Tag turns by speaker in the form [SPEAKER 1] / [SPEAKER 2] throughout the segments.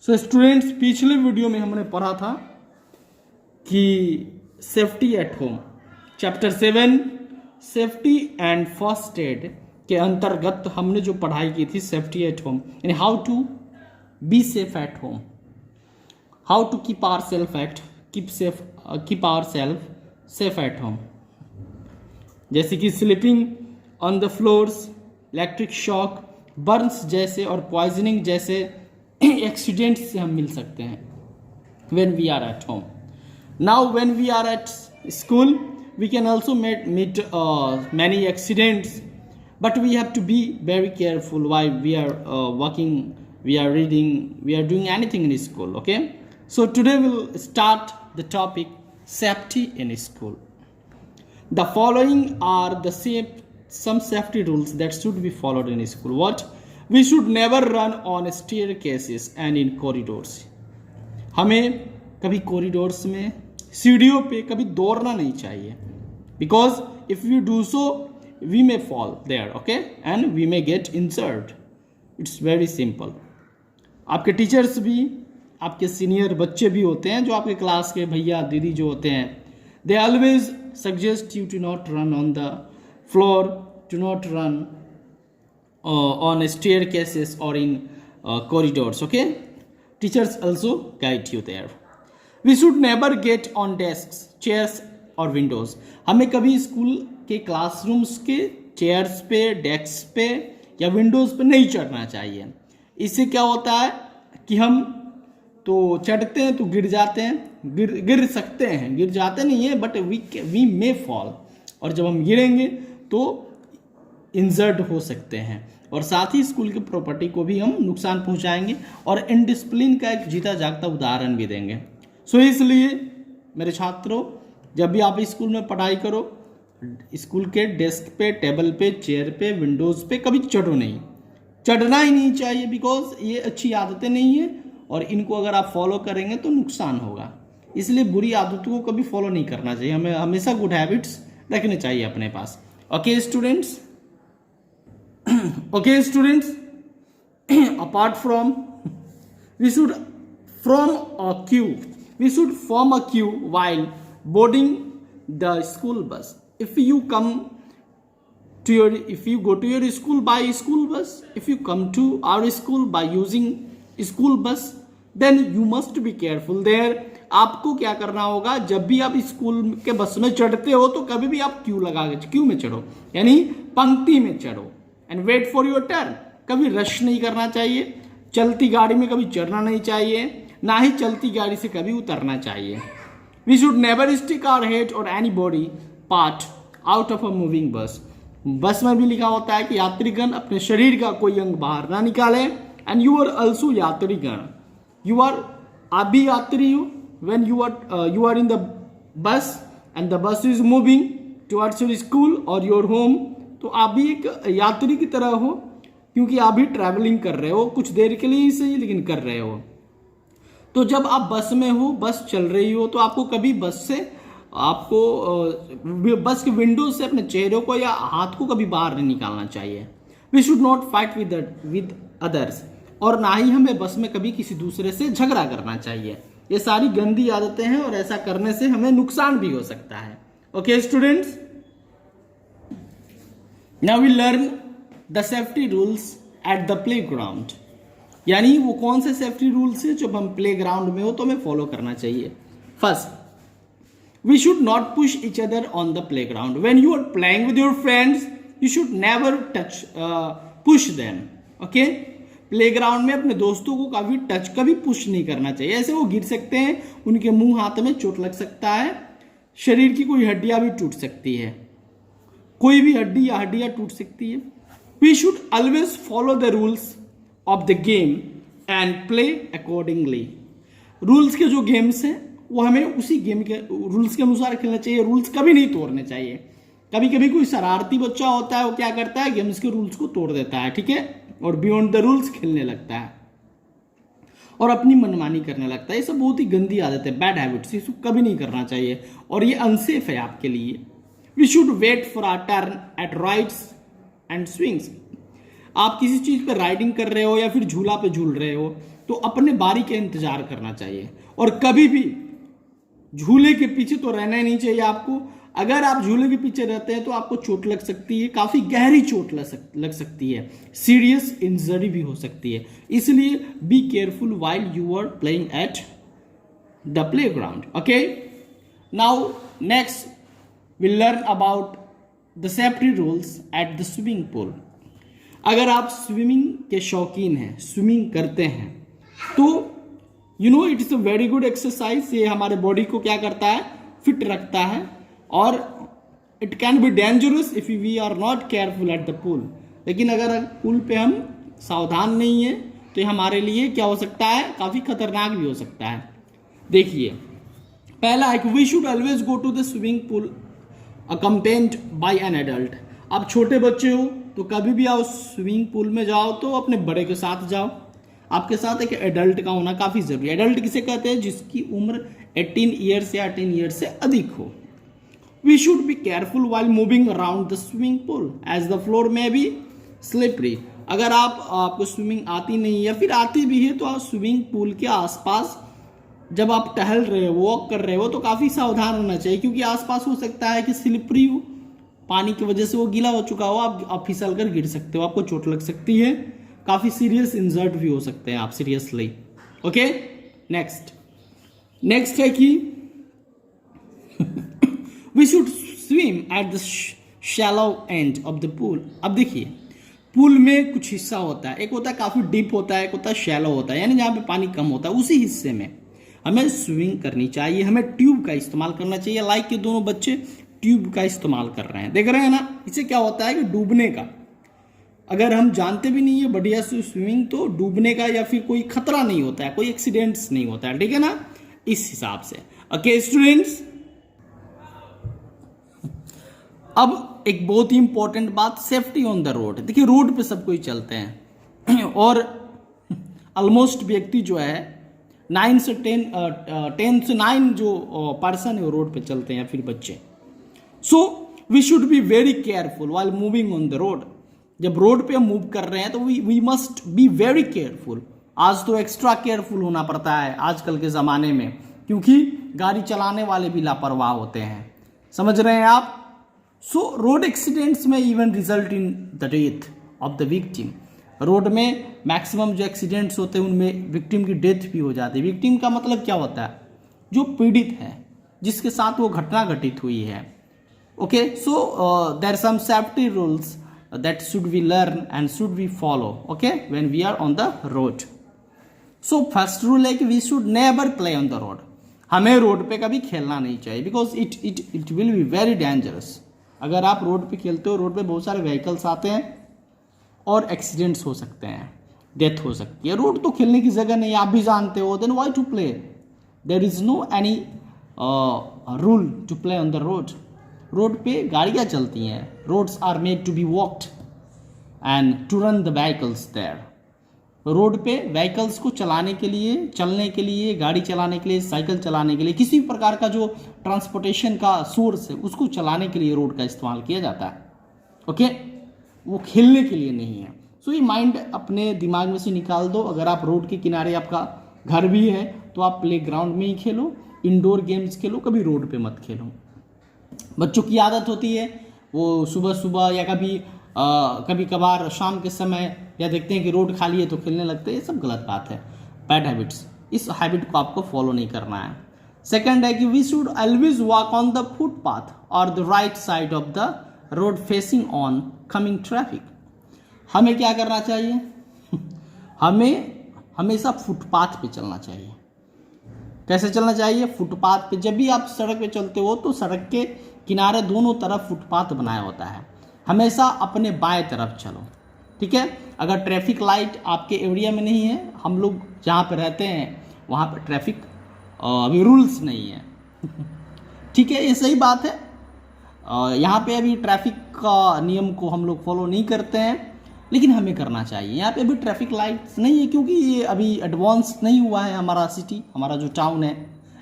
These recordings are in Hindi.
[SPEAKER 1] सो स्टूडेंट्स, पिछले वीडियो में हमने पढ़ा था कि safety at home chapter 7 safety and first aid के अंतर्गत हमने जो पढ़ाई की थी सेफ्टी एट होम यानी how to be safe at home, how to keep our self safe at home, जैसे कि sleeping on the floors, electric shock, burns जैसे और पॉइजनिंग जैसे एक्सीडेंट से हम मिल सकते हैं when we are at home. Now when we are at school we can also meet many accidents, but we have to be very careful while we are working, we are reading, we are doing anything in school. Okay, so today we'll start the topic safety in school. The following are the some safety rules that should be followed in school. What? We should never run on staircases and in corridors. हमें कभी कॉरिडोर्स में, सीढ़ियों पे कभी दौड़ना नहीं चाहिए, because if we do so we may fall there, okay, and we may get injured. It's very simple. आपके टीचर्स भी, आपके सीनियर बच्चे भी होते हैं जो आपके क्लास के भैया दीदी जो होते हैं, they always suggest you to not run on the floor, to not run on staircases or in corridors. Okay, teachers also guide you there. We should never get on desks, chairs or windows. हमें कभी स्कूल के क्लासरूम्स के चेयर्स पे, डेस्क पे या विंडोज पे नहीं चढ़ना चाहिए. इससे क्या होता है कि हम तो चढ़ते हैं तो गिर जाते हैं, गिर सकते हैं, गिर जाते नहीं है, बट वी मे फॉल, और जब हम गिरेंगे तो इंजर्ड हो सकते हैं, और साथ ही स्कूल की प्रॉपर्टी को भी हम नुकसान पहुंचाएंगे और इनडिसिप्लिन का एक जीता जागता उदाहरण भी देंगे. सो इसलिए मेरे छात्रों, जब भी आप स्कूल में पढ़ाई करो, स्कूल के डेस्क पे, टेबल पे, चेयर पे, विंडोज पे कभी चढ़ो नहीं, चढ़ना ही नहीं चाहिए, बिकॉज ये अच्छी आदतें नहीं है और इनको अगर आप फॉलो करेंगे तो नुकसान होगा. इसलिए बुरी आदतों को कभी फॉलो नहीं करना चाहिए, हमें हमेशा गुड हैबिट्स रखने चाहिए अपने पास. Okay students, okay students, apart from we should form a queue while boarding the school bus. If you go to your school by school bus, if you come to our school by using school bus, then you must be careful there. आपको क्या करना होगा, जब भी आप स्कूल के बस में चढ़ते हो तो कभी भी आप क्यू में चढ़ो, यानी पंक्ति में चढ़ो, and wait for your turn. कभी रश नहीं करना चाहिए, चलती गाड़ी में कभी चढ़ना नहीं चाहिए, ना ही चलती गाड़ी से कभी उतरना चाहिए. We should never stick our head or any body part out of a moving bus. Bus में भी लिखा होता है कि यात्रीगण अपने शरीर का कोई अंग बाहर ना निकाले. एंड यू आर ऑल्सो यात्रीगण, यू आर, आप भी यात्री हो. When you are in the bus and the bus is moving towards your school और योर होम, तो आप भी एक यात्री की तरह हो, क्योंकि आप भी ट्रैवलिंग कर रहे हो, कुछ देर के लिए ही सही लेकिन कर रहे हो. तो जब आप बस में हो, बस चल रही हो, तो आपको कभी बस के विंडो से अपने चेहरे को या हाथ को कभी बाहर नहीं निकालना चाहिए. We should not fight with others, और ना ही हमें बस में कभी किसी दूसरे से झगड़ा करना चाहिए. ये सारी गंदी आदतें हैं और ऐसा करने से हमें नुकसान भी हो सकता है. Okay students, Now we learn the safety rules at the playground. यानी वो कौन से सेफ्टी रूल्स है जब हम प्ले ग्राउंड में हो तो हमें फॉलो करना चाहिए. First, we should not push each other on the playground. When you are playing with your friends, you should never push them. Okay? Playground में अपने दोस्तों को कभी पुश नहीं करना चाहिए. ऐसे वो गिर सकते हैं, उनके मुंह हाथ में चोट लग सकता है, शरीर की कोई हड्डियां भी टूट सकती है, कोई भी हड्डियां टूट सकती है. We should always follow the rules of the game and play accordingly. Rules के जो गेम्स हैं वो हमें उसी गेम के रूल्स के अनुसार खेलना चाहिए, रूल्स कभी नहीं तोड़ने चाहिए. कभी कभी कोई शरारती बच्चा होता है, वो क्या करता है, गेम्स के रूल्स को तोड़ देता है, ठीक है, और बियॉन्ड द रूल्स खेलने लगता है और अपनी मनमानी करने लगता है. ये सब बहुत ही गंदी आदत है, बैड हैबिट्स, इसको कभी नहीं करना चाहिए और ये अनसेफ है आपके लिए. We should wait for our turn at rides and swings. आप किसी चीज़ पे राइडिंग कर रहे हो या फिर झूला पे झूल रहे हो तो अपने बारी का इंतजार करना चाहिए, और कभी भी झूले के पीछे तो रहना ही नहीं चाहिए आपको। अगर आप झूले के पीछे रहते हैं तो आपको चोट लग सकती है, काफी गहरी चोट लग सकती है, सीरियस इंजरी भी हो सकती है। इसलिए be careful while you are playing at the playground. Okay, now next will learn about the safety rules at the swimming pool. अगर आप स्विमिंग के शौकीन हैं, स्विमिंग करते हैं, तो you know it is a very good exercise. ये हमारे बॉडी को क्या करता है, फिट रखता है, और it can be dangerous if we are not careful at the pool. लेकिन अगर पूल पे हम सावधान नहीं है तो ये हमारे लिए क्या हो सकता है, काफी खतरनाक भी हो सकता है। देखिए, पहला है कि we should always go to the swimming pool accompanied by an adult. आप छोटे बच्चे हो तो कभी भी आओ स्विमिंग पूल में जाओ तो अपने बड़े के साथ जाओ, आपके साथ एक एडल्ट का होना काफी जरूरी है। एडल्ट किसे कहते हैं, जिसकी उम्र 18 ईयर्स या 18 ईयर्स से अधिक हो। We should be careful while moving around the swimming pool as the floor may be slippery. अगर आपको स्विमिंग आती नहीं या फिर आती भी है तो आप स्विमिंग पूल के आसपास जब आप टहल रहे हो, वॉक कर रहे हो, तो काफी सावधान होना चाहिए, क्योंकि आसपास हो सकता है कि स्लिपरी हो, पानी की वजह से वो गीला हो चुका हो, आप फिसल कर गिर सकते हो, आपको चोट लग सकती है, काफी सीरियस इंजर्ड भी हो सकते हैं आप सीरियसली। ओके, नेक्स्ट है कि we should swim at the shallow end of the pool. अब देखिए, पूल में कुछ हिस्सा होता है, एक होता है काफी डीप होता है, एक होता है शैलो होता है, यानी जहां पे पानी कम होता है, उसी हिस्से में हमें स्विमिंग करनी चाहिए, हमें ट्यूब का इस्तेमाल करना चाहिए। लाइक के दोनों बच्चे ट्यूब का इस्तेमाल कर रहे हैं, देख रहे हैं ना। इससे क्या होता है कि डूबने का, अगर हम जानते भी नहीं है बढ़िया से स्विमिंग, तो डूबने का या फिर कोई खतरा नहीं होता है, कोई एक्सीडेंट्स नहीं होता है, ठीक है ना, इस हिसाब से। ओके स्टूडेंट्स, अब एक बहुत ही इंपॉर्टेंट बात, सेफ्टी ऑन द रोड। देखिए, रोड पे सब कोई चलते हैं और ऑलमोस्ट व्यक्ति जो है 9 से 10 जो पर्सन है वो रोड पे चलते हैं या फिर बच्चे। So we should be very careful while moving on the road. जब रोड पे हम मूव कर रहे हैं तो we must be very careful. आज तो एक्स्ट्रा केयरफुल होना पड़ता है आजकल के ज़माने में, क्योंकि गाड़ी चलाने वाले भी लापरवाह होते हैं, समझ रहे हैं आप। सो रोड एक्सीडेंट्स में even result in the death of the victim. Road में मैक्सिमम जो एक्सीडेंट्स होते हैं उनमें विक्टिम की डेथ भी हो जाती है। विक्टिम का मतलब क्या होता है, जो पीड़ित है, जिसके साथ वो घटना घटित हुई है। Okay, so there some safety rules that should we learn and should we follow, okay, when we are on the road. So first rule है कि we should never play on the road. हमें रोड पे कभी खेलना नहीं चाहिए, because it will be very dangerous. अगर आप रोड पे खेलते हो, रोड पे बहुत सारे व्हीकल्स आते हैं और एक्सीडेंट्स हो सकते हैं, डेथ हो सकती है। रोड तो खेलने की जगह नहीं, आप भी जानते हो, then why to play? There is no any rule to play on the road. Road पे गाड़ियाँ चलती हैं, roads are made to be walked and to run the vehicles there. Road पे व्हीकल्स को चलाने के लिए, चलने के लिए, गाड़ी चलाने के लिए, साइकिल चलाने के लिए, किसी भी प्रकार का जो ट्रांसपोर्टेशन का सोर्स है उसको चलाने के लिए रोड का इस्तेमाल किया जाता है। ओके, वो खेलने के लिए नहीं है। सो ये माइंड अपने दिमाग में से निकाल दो। अगर आप रोड के किनारे आपका घर भी है तो आप प्ले ग्राउंड में ही खेलो, इंडोर गेम्स खेलो, कभी रोड पे मत खेलो। बच्चों की आदत होती है वो सुबह सुबह या कभी कभार शाम के समय या देखते हैं कि रोड खाली है तो खेलने लगते हैं, ये सब गलत बात है, बैड हैबिट्स। इस हैबिट को आपको फॉलो नहीं करना है। सेकंड है कि we should always walk on the footpath or the right side of the road facing oncoming traffic. हमें क्या करना चाहिए हमें हमेशा फुटपाथ पे चलना चाहिए। कैसे चलना चाहिए, फुटपाथ पे। जब भी आप सड़क पे चलते हो तो सड़क के किनारे दोनों तरफ फुटपाथ बनाया होता है, हमेशा अपने बाएं तरफ चलो, ठीक है। अगर ट्रैफिक लाइट आपके एरिया में नहीं है, हम लोग जहाँ पे रहते हैं वहाँ पे ट्रैफिक अभी रूल्स नहीं है ठीक है, ये सही बात है। यहाँ पे अभी ट्रैफिक का नियम को हम लोग फॉलो नहीं करते हैं, लेकिन हमें करना चाहिए। यहाँ पे अभी ट्रैफिक लाइट्स नहीं है क्योंकि ये अभी एडवांस नहीं हुआ है हमारा सिटी, हमारा जो टाउन है।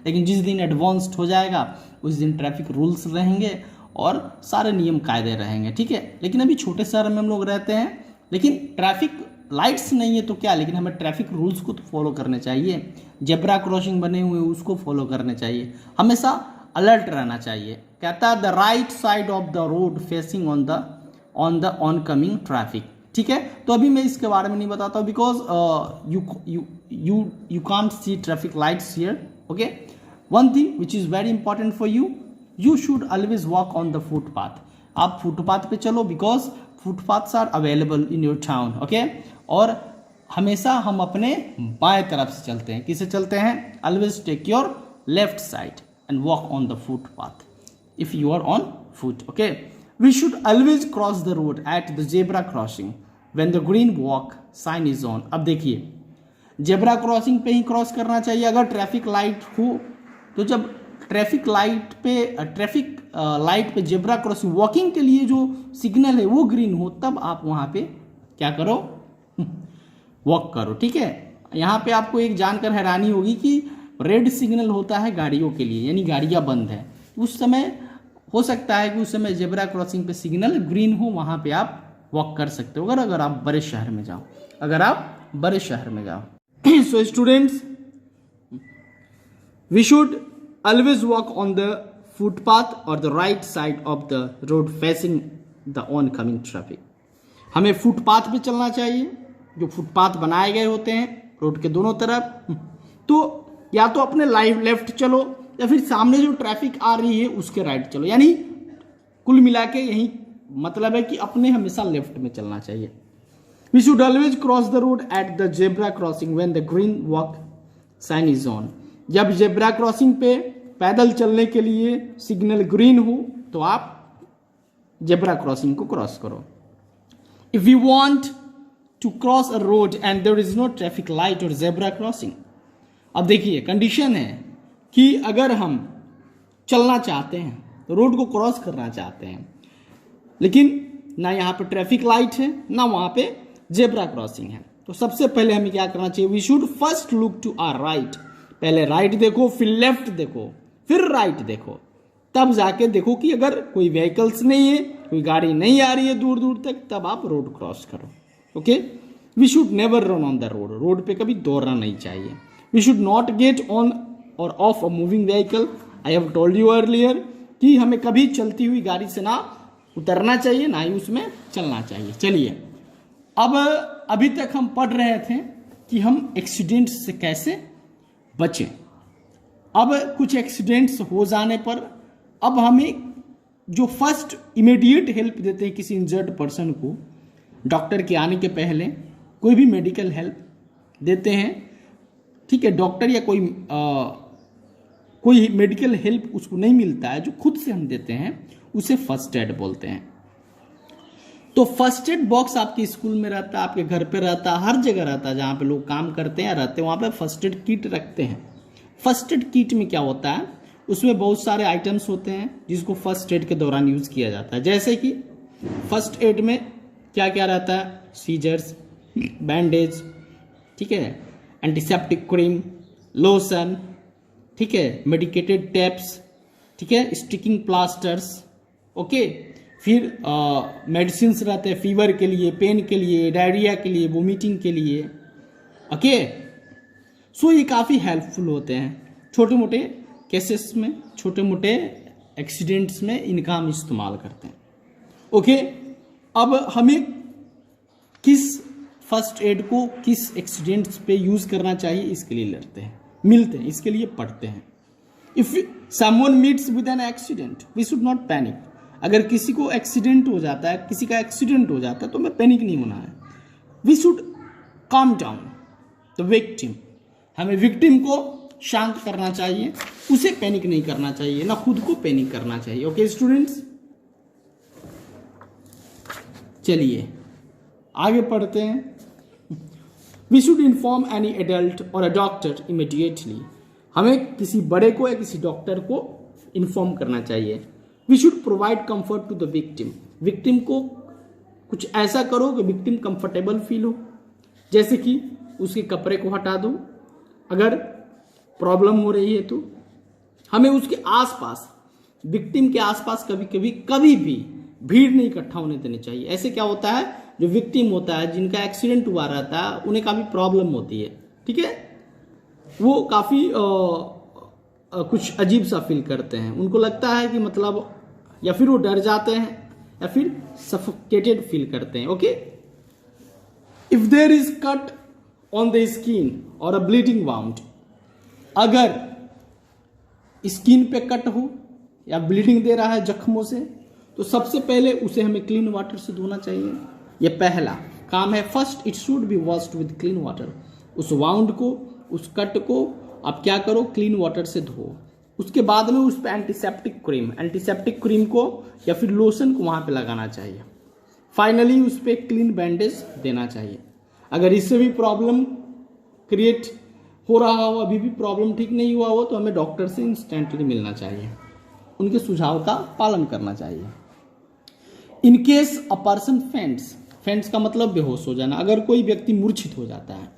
[SPEAKER 1] लेकिन जिस दिन एडवांस्ड हो जाएगा उस दिन ट्रैफिक रूल्स रहेंगे और सारे नियम कायदे रहेंगे, ठीक है। लेकिन अभी छोटे शहर में हम लोग रहते हैं, लेकिन ट्रैफिक लाइट्स नहीं है तो क्या, लेकिन हमें ट्रैफिक रूल्स को तो फॉलो करने चाहिए। जेब्रा क्रॉसिंग बने हुए उसको फॉलो करने चाहिए, हमेशा अलर्ट रहना चाहिए। कहता है the right side of the road facing on the oncoming traffic. ठीक है, तो अभी मैं इसके बारे में नहीं बताता because you can't see traffic lights here. Okay, one thing which is very important for you should always walk on the footpath. आप फुटपाथ पे चलो because footpaths are available in your town. Okay, और हमेशा हम अपने बाएं तरफ से चलते हैं। किसे चलते हैं? Always take your left side and walk on the footpath if you are on foot. Okay, we should always cross the road at the zebra crossing when the green walk sign is on. अब देखिए, जेब्रा क्रॉसिंग पे ही क्रॉस करना चाहिए। अगर ट्रैफिक लाइट हो तो जब ट्रैफिक लाइट पे जेब्रा क्रॉसिंग वॉकिंग के लिए जो सिग्नल है वो ग्रीन हो, तब आप वहां पे क्या करो? वॉक करो। ठीक है, यहाँ पे आपको एक जानकर हैरानी होगी कि रेड सिग्नल होता है गाड़ियों के लिए, यानी गाड़ियां बंद है। उस समय हो सकता है कि उस समय जेब्रा क्रॉसिंग पे सिग्नल ग्रीन हो, वहां पे आप वॉक कर सकते हो अगर आप बड़े शहर में जाओ, so students, we should always walk on the footpath or the right side of the road facing the oncoming traffic. हमें फुटपाथ पे चलना चाहिए, जो फुटपाथ बनाए गए होते हैं रोड के दोनों तरफ। तो या तो अपने लेफ्ट चलो या फिर सामने जो ट्रैफिक आ रही है उसके राइट चलो, यानी कुल मिला के यही मतलब है कि अपने हमेशा लेफ्ट में चलना चाहिए। We should always cross the road at the zebra crossing when the green walk sign is on. जब जेब्रा क्रॉसिंग पे पैदल चलने के लिए सिग्नल ग्रीन हो तो आप जेब्रा क्रॉसिंग को क्रॉस करो। If you want to cross a road and there is no traffic light और जेब्रा क्रॉसिंग, अब देखिए कंडीशन है कि अगर हम चलना चाहते हैं तो रोड को क्रॉस करना चाहते हैं, लेकिन ना यहाँ पे ट्रैफिक लाइट है ना वहाँ पे जेब्रा क्रॉसिंग है, तो सबसे पहले हमें क्या करना चाहिए? We should first look to our right. पहले राइट देखो, फिर लेफ्ट देखो, फिर राइट देखो, तब जाके देखो कि अगर कोई व्हीकल्स नहीं है, कोई गाड़ी नहीं आ रही है दूर दूर तक, तब आप रोड क्रॉस करो। Okay, we should never run on the road. Road पे कभी दौड़ना नहीं चाहिए। We should not get on or off a moving vehicle. I have told you earlier कि हमें कभी चलती हुई गाड़ी से ना उतरना चाहिए, ना ही उसमें चलना चाहिए। चलिए, अब अभी तक हम पढ़ रहे थे कि हम एक्सीडेंट्स से कैसे बचें। अब कुछ एक्सीडेंट्स हो जाने पर अब हमें जो फर्स्ट इमीडिएट हेल्प देते हैं किसी इंजर्ड पर्सन को, डॉक्टर के आने के पहले कोई भी मेडिकल हेल्प देते हैं। ठीक है, डॉक्टर या कोई मेडिकल हेल्प उसको नहीं मिलता है जो खुद से हम देते हैं, उसे फर्स्ट एड बोलते हैं। तो फर्स्ट एड बॉक्स आपके स्कूल में रहता है, आपके घर पे रहता है, हर जगह रहता है। जहाँ पे लोग काम करते हैं रहते हैं वहाँ पे फर्स्ट एड किट रखते हैं। फर्स्ट एड किट में क्या होता है? उसमें बहुत सारे आइटम्स होते हैं जिसको फर्स्ट एड के दौरान यूज किया जाता है। जैसे कि फर्स्ट एड में क्या क्या रहता है? सीजर्स, बैंडेज, ठीक है, एंटीसेप्टिक क्रीम, लोशन, ठीक है, मेडिकेटेड टेप्स, ठीक है, स्टिकिंग प्लास्टर्स। ओके, फिर मेडिसिन रहते हैं फीवर के लिए, पेन के लिए, डायरिया के लिए, वोमिटिंग के लिए। ओके, सो ये काफ़ी हेल्पफुल होते हैं छोटे मोटे केसेस में, छोटे मोटे एक्सीडेंट्स में इनका हम इस्तेमाल करते हैं। ओके, अब हमें किस फर्स्ट एड को किस एक्सीडेंट्स पे यूज करना चाहिए इसके लिए मिलते हैं, इसके लिए पढ़ते हैं। If someone meets with an accident we should not panic. अगर किसी को एक्सीडेंट हो जाता है, किसी का एक्सीडेंट हो जाता है, तो हमें पैनिक नहीं होना है। We should calm down the victim. हमें विक्टिम को शांत करना चाहिए, उसे पैनिक नहीं करना चाहिए, ना खुद को पैनिक करना चाहिए। ओके स्टूडेंट्स, चलिए आगे पढ़ते हैं। We should inform any adult और अ डॉक्टर इमीडिएटली। हमें किसी बड़े को या किसी डॉक्टर को इन्फॉर्म करना चाहिए। We should provide comfort to the victim. Victim को कुछ ऐसा करो कि विक्टिम कंफर्टेबल फील हो, जैसे कि उसके कपड़े को हटा दो अगर प्रॉब्लम हो रही है तो। हमें उसके आसपास, विक्टिम के आसपास कभी भी भीड़ नहीं इकट्ठा होने देनी चाहिए। ऐसे क्या होता है, जो विक्टिम होता है, जिनका एक्सीडेंट हुआ रहता है, उन्हें काफ़ी प्रॉब्लम होती है। ठीक है, वो काफ़ी कुछ अजीब सा फील करते हैं, उनको लगता है कि मतलब या फिर वो डर जाते हैं या फिर सफोकेटेड फील करते हैं। Okay, if there is cut on the skin और अ ब्लीडिंग वाउंड, अगर स्किन पे कट हो या ब्लीडिंग दे रहा है जख्मों से, तो सबसे पहले उसे हमें क्लीन वाटर से धोना चाहिए। यह पहला काम है। First it should B washed with clean water. उस वाउंड को, उस कट को आप क्या करो, क्लीन वाटर से धो। उसके बाद में उस पर एंटीसेप्टिक क्रीम को या फिर लोशन को वहां पे लगाना चाहिए। फाइनली उस पर क्लीन बैंडेज देना चाहिए। अगर इससे भी प्रॉब्लम क्रिएट हो रहा हो, अभी भी प्रॉब्लम ठीक नहीं हुआ हो, तो हमें डॉक्टर से इंस्टेंटली मिलना चाहिए, उनके सुझाव का पालन करना चाहिए। इन केस अ पर्सन फेंट्स का मतलब बेहोश हो जाना, अगर कोई व्यक्ति मूर्छित हो जाता है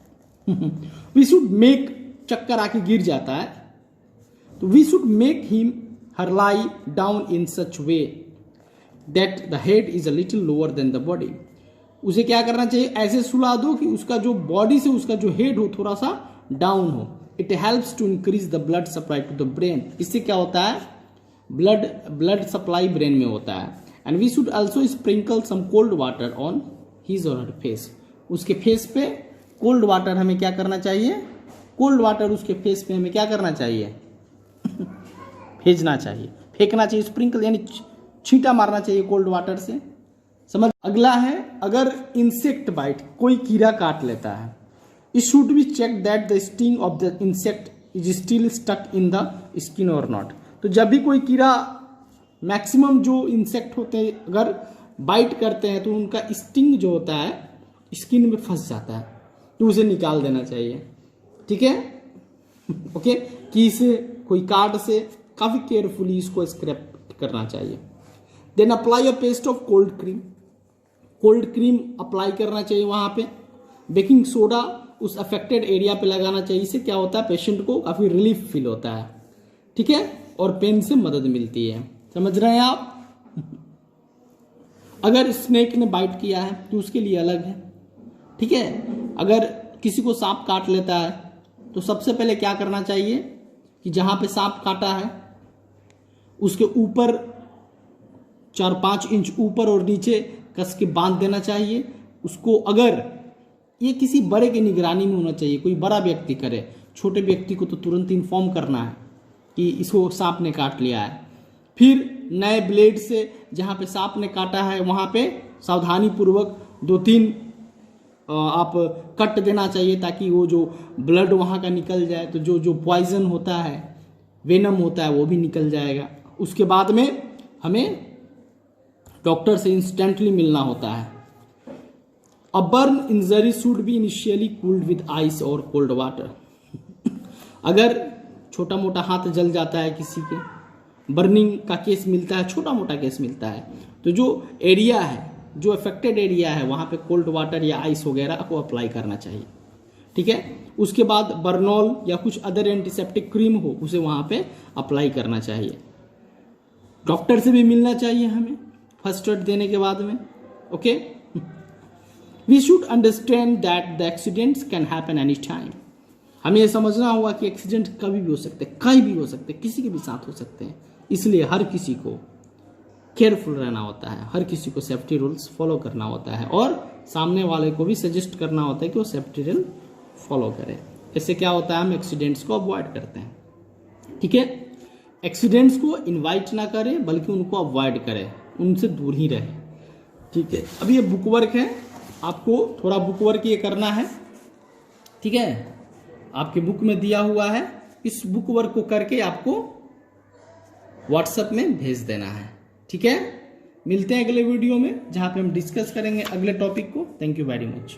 [SPEAKER 1] वी शुड मेक, चक्कर आके गिर जाता है, तो we should make him her lie down in such way that the head is a little lower than the body. उसे क्या करना चाहिए, ऐसे सुला दो कि उसका जो बॉडी से उसका जो हेड हो थोड़ा सा डाउन हो। It helps to increase the blood supply to the brain. इससे क्या होता है, ब्लड सप्लाई ब्रेन में होता है। And we should also sprinkle some cold water on his और हर फेस। उसके फेस पे कोल्ड वाटर हमें क्या करना चाहिए, कोल्ड वाटर उसके फेस पे हमें क्या करना चाहिए भेजना चाहिए, फेंकना चाहिए। स्प्रिंकल यानी छींटा मारना चाहिए कोल्ड वाटर से, समझ। अगला है, अगर इंसेक्ट बाइट, कोई कीड़ा काट लेता है, it should be check that the sting of the insect is still stuck in the skin और नॉट। तो जब भी कोई कीड़ा, मैक्सिमम जो इंसेक्ट होते हैं अगर बाइट करते हैं तो उनका स्टिंग जो होता है स्किन में फंस जाता है, तो उसे निकाल देना चाहिए। ठीक है, ओके, कि इसे कोई कार्ड से काफी केयरफुली इसको स्क्रैप करना चाहिए। Then apply a paste of cold cream apply करना चाहिए वहां पे। बेकिंग सोडा उस अफेक्टेड एरिया पे लगाना चाहिए। इससे क्या होता है, पेशेंट को काफी रिलीफ फील होता है। ठीक है, और पेन से मदद मिलती है। समझ रहे हैं आप। अगर स्नेक ने बाइट किया है तो उसके लिए अलग है। ठीक है, अगर किसी को सांप काट लेता है तो सबसे पहले क्या करना चाहिए कि जहां पे सांप काटा है उसके ऊपर 4-5 इंच ऊपर और नीचे कस के बांध देना चाहिए उसको। अगर ये किसी बड़े की निगरानी में होना चाहिए, कोई बड़ा व्यक्ति करे, छोटे व्यक्ति को तो तुरंत इन्फॉर्म करना है कि इसको सांप ने काट लिया है। फिर नए ब्लेड से जहां पे सांप ने काटा है वहां पे सावधानी पूर्वक 2-3 आप कट देना चाहिए, ताकि वो जो ब्लड वहां का निकल जाए, तो जो पॉइजन होता है, वेनम होता है, वो भी निकल जाएगा। उसके बाद में हमें डॉक्टर से इंस्टेंटली मिलना होता है। A burn injury should be initially cooled with ice और कोल्ड वाटर। अगर छोटा मोटा हाथ जल जाता है किसी के, बर्निंग का केस मिलता है, छोटा मोटा केस मिलता है, तो जो एरिया है, जो अफेक्टेड एरिया है, वहां पे कोल्ड वाटर या आइस वगैरह को अप्लाई करना चाहिए। ठीक है, उसके बाद बर्नॉल या कुछ अदर एंटीसेप्टिक क्रीम हो उसे वहां पे अप्लाई करना चाहिए। डॉक्टर से भी मिलना चाहिए हमें फर्स्ट एड देने के बाद में। Okay, we should understand that the accidents can happen any time. हमें यह समझना होगा कि एक्सीडेंट कभी भी हो सकते हैं, कहीं भी हो सकते हैं, किसी के भी साथ हो सकते हैं। इसलिए हर किसी को केयरफुल रहना होता है, हर किसी को सेफ्टी रूल्स फॉलो करना होता है, और सामने वाले को भी सजेस्ट करना होता है कि वो सेफ्टी रूल फॉलो करे। इससे क्या होता है, हम एक्सीडेंट्स को अवॉइड करते हैं। ठीक है, एक्सीडेंट्स को इनवाइट ना करें बल्कि उनको अवॉइड करें, उनसे दूर ही रहे। ठीक है, अब ये बुक वर्क है, आपको थोड़ा बुक वर्क ये करना है। ठीक है, आपके बुक में दिया हुआ है, इस बुक वर्क को करके आपको व्हाट्सएप में भेज देना है। ठीक है, मिलते हैं अगले वीडियो में जहां पे हम डिस्कस करेंगे अगले टॉपिक को। Thank you very much.